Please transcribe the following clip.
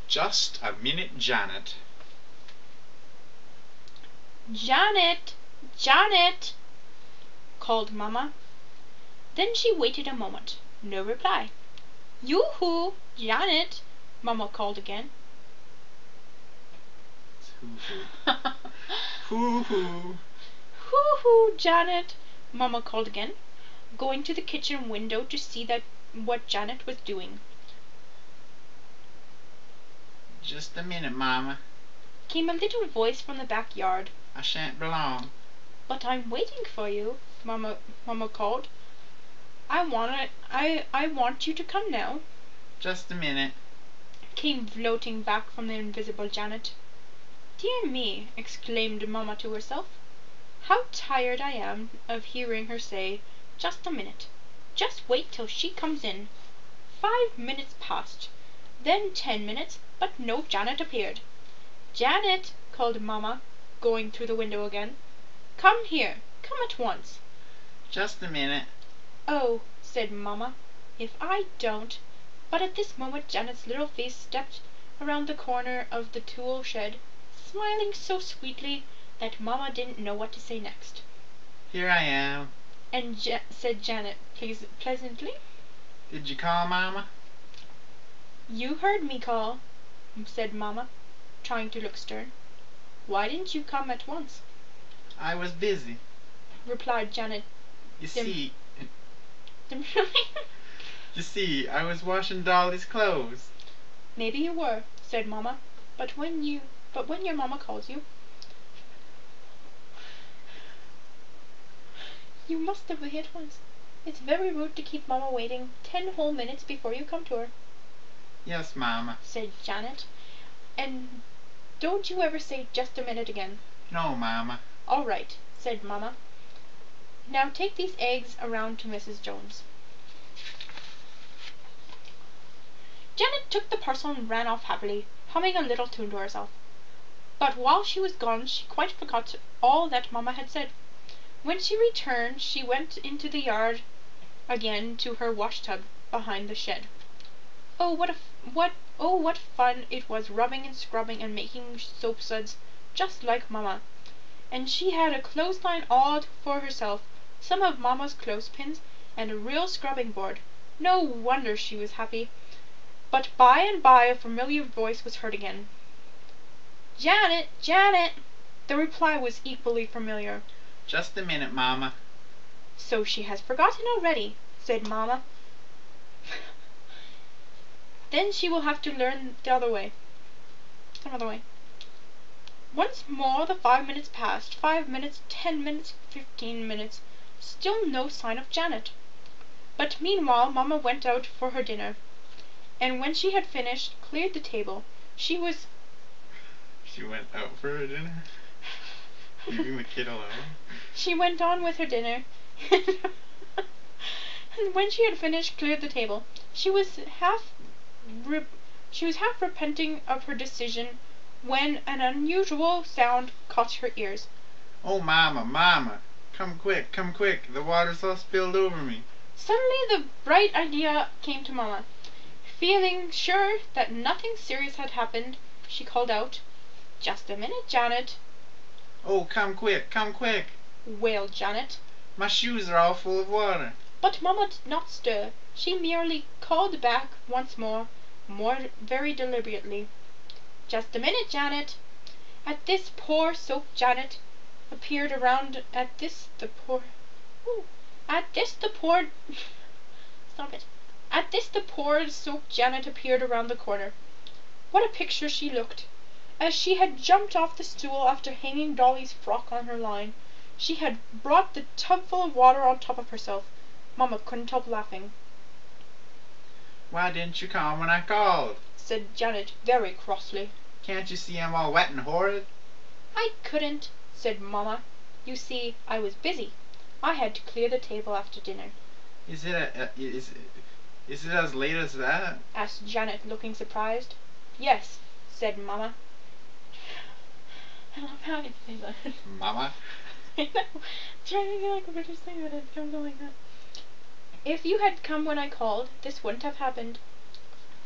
Just a minute, Janet. Janet! Janet! called Momma. Then she waited a moment. No reply. Yoo-hoo! Janet! Momma called again. Hoo-hoo. Hoo-hoo. Hoo-hoo, Janet! Momma called again, going to the kitchen window to see what Janet was doing. Just a minute, Momma. Came a little voice from the backyard. I shan't be long. But I'm waiting for you, Momma called. I want you to come now. Just a minute. Came floating back from the invisible Janet. Dear me, exclaimed Momma to herself. How tired I am of hearing her say, just a minute. Just wait till she comes in. 5 minutes passed, then 10 minutes, but no Janet appeared. Janet, called Momma, going through the window again. Come here, come at once. Just a minute. Oh, said Momma, if I don't. But at this moment Janet's little face stepped around the corner of the tool shed, smiling so sweetly that Momma didn't know what to say next. Here I am. And said Janet pleasantly. Did you call, Momma? You heard me call, said Momma, trying to look stern. Why didn't you come at once? I was busy. Replied Janet. You see, I was washing Dolly's clothes. Maybe you were, said Momma, but when your Momma calls you, you must obey at once. It's very rude to keep Momma waiting 10 whole minutes before you come to her. Yes, Momma, said Janet. And don't you ever say just a minute again. No, Momma. All right, said Momma. Now take these eggs around to Mrs. Jones. Janet took the parcel and ran off happily, humming a little tune to herself. But while she was gone she quite forgot all that Momma had said. When she returned she went into the yard again to her wash-tub behind the shed. Oh, what fun it was rubbing and scrubbing and making soap suds, just like Momma. And she had a clothesline all for herself, some of Momma's clothespins, and a real scrubbing board. No wonder she was happy. But by and by a familiar voice was heard again. Janet! Janet! The reply was equally familiar. Just a minute, Momma. So she has forgotten already, said Momma. Then she will have to learn the other way. Another way. Once more the 5 minutes passed. 5 minutes, 10 minutes, 15 minutes. Still no sign of Janet. But meanwhile Momma went out for her dinner, and when she had finished, cleared the table. She went out for her dinner? Leaving the kid alone? She went on with her dinner, and when she had finished, cleared the table. She was half repenting of her decision when an unusual sound caught her ears. Oh, Momma, Momma! Come quick, the water's all spilled over me. Suddenly the bright idea came to Momma. Feeling sure that nothing serious had happened, she called out, Just a minute, Janet. Oh, come quick, wailed Janet. My shoes are all full of water. But Momma did not stir. She merely called back once more very deliberately. Just a minute, Janet. At this poor soaked Janet appeared around. At this the poor soaked Janet appeared around the corner. What a picture she looked! As she had jumped off the stool after hanging Dolly's frock on her line, she had brought the tubful of water on top of herself. Momma couldn't help laughing. Why didn't you come when I called? Said Janet very crossly. Can't you see I'm all wet and horrid? I couldn't, said Momma. You see, I was busy. I had to clear the table after dinner. Is it as late as that? Asked Janet, looking surprised. Yes, said Momma. I love how I say that. Momma? I know. I'm trying to get like a British thing, but it comes out like that. If you had come when I called, this wouldn't have happened.